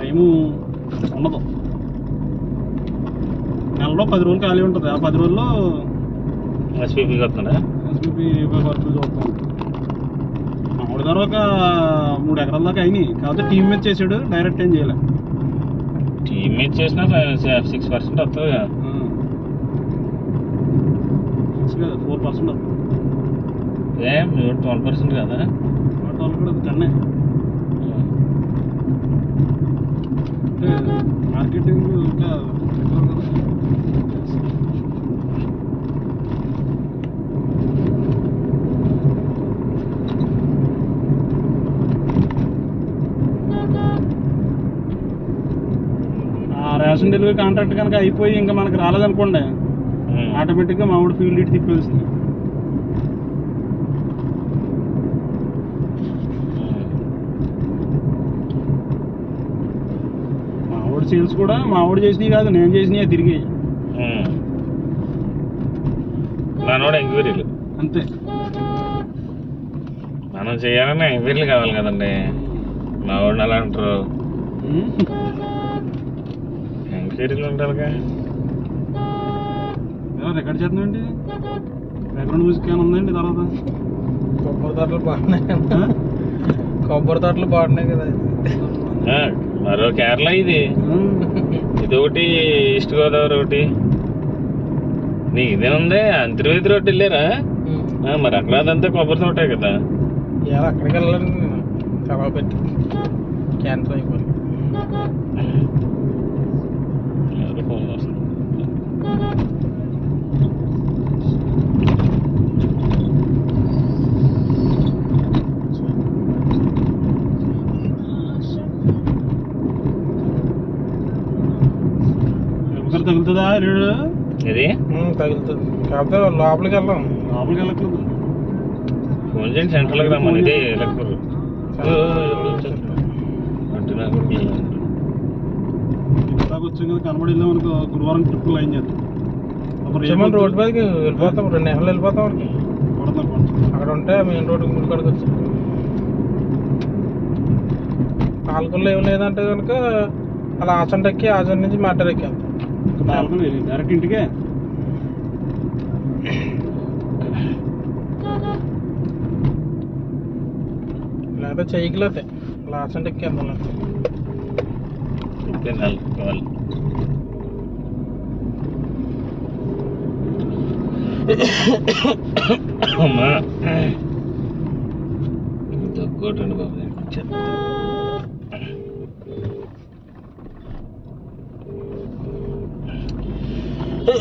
Time ఉండదు. నెలలో 10 రోజులు ఖాళీ ఉంటుంది. ఆ 10 రోజుల్లో ఎస్పీపీకి వస్తుందా? ఎస్పీపీ వర్క్ చూస్తాం. మామిడి ధర ఒక 3 ఎకరాల దాకా అయినాయి. కాకపోతే టీం మీద చేసాడు, డైరెక్ట్ ఏం చేయలే. టీమ్ మీద చేసినా 6% వస్తుంది కదా. 4% వస్తుంది. ఏం 12% కదా. వాళ్ళు కూడా 10 అంటే మార్కెటింగ్ ఇంకా రేషన్ డెలివరీ కాంట్రాక్ట్ కనుక అయిపోయి ఇంకా మనకు రాలేదనుకోండి, ఆటోమేటిక్గా మామిడి ఫీల్డ్ ఇటు తిప్పేస్తుంది. మామిడి సేల్స్ కూడా మామిడి చేసినవి కాదు, నేను చేసినవి తిరిగి మనోడు ఎంక్వైరీలు అంతే. మనం చేయాలన్నా ఎంక్వైరీలు కావాలి కదండి. మా వాడిని అలా అంటారు. ఎంక్వైరీలు ఉంటారుగా. రికార్డ్ చేస్తున్నాండి. బ్యాక్గ్రౌండ్ మ్యూజిక్ ఏమైనా ఉందండి? తర్వాత కొబ్బరి తోటలు బాగున్నాయి కదా. మరో కేరళ ఇది ఒకటి, ఈస్ట్ గోదావరి ఒకటి. నీకు ఇదే ఉంది. అంతర్వేది రోడ్డు వెళ్ళారా? మరి అక్కడ అదంతా కొబ్బరి తోటే కదా. అక్కడికి వెళ్ళాలని కలవ పెట్టి క్యాన్సర్ అయిపోయింది. ఎవరు ఫోన్ వస్తుంది. తగులుతుందా? ఇది తగులుతుంది. కాకపోతే లోపలికి వెళ్ళాం. లోపలికి వెళ్ళట్లేదు. ఫోన్ చేయండి, సెంట్రల్కి రమ్మని. ఇది లెక్కరు అంటున్నా కూడా ఇందాక వచ్చాం కదా, కనబడి వెళ్ళాం అనుకో. గురువారం ట్రిప్పులు లైన్ చేద్దాం. రోడ్డు మీదకి వెళ్ళిపోతాం. 2 నెలలు వెళ్ళిపోతాం. అక్కడ ఉంటే మెయిన్ రోడ్డు ముందు కడికి వచ్చి పాలకొల్లు ఏం లేదంటే కనుక అలా ఆచంట ఎక్కి ఆచంట నుంచి మ్యాటర్ ఎక్కి డైరెక్ట్ ఇంటికే. లేకపోతే చెయ్యలేతే అలా ఆచంట ఎక్కి వెళ్దాం. అమ్మా దగ్గోటండి బాబు.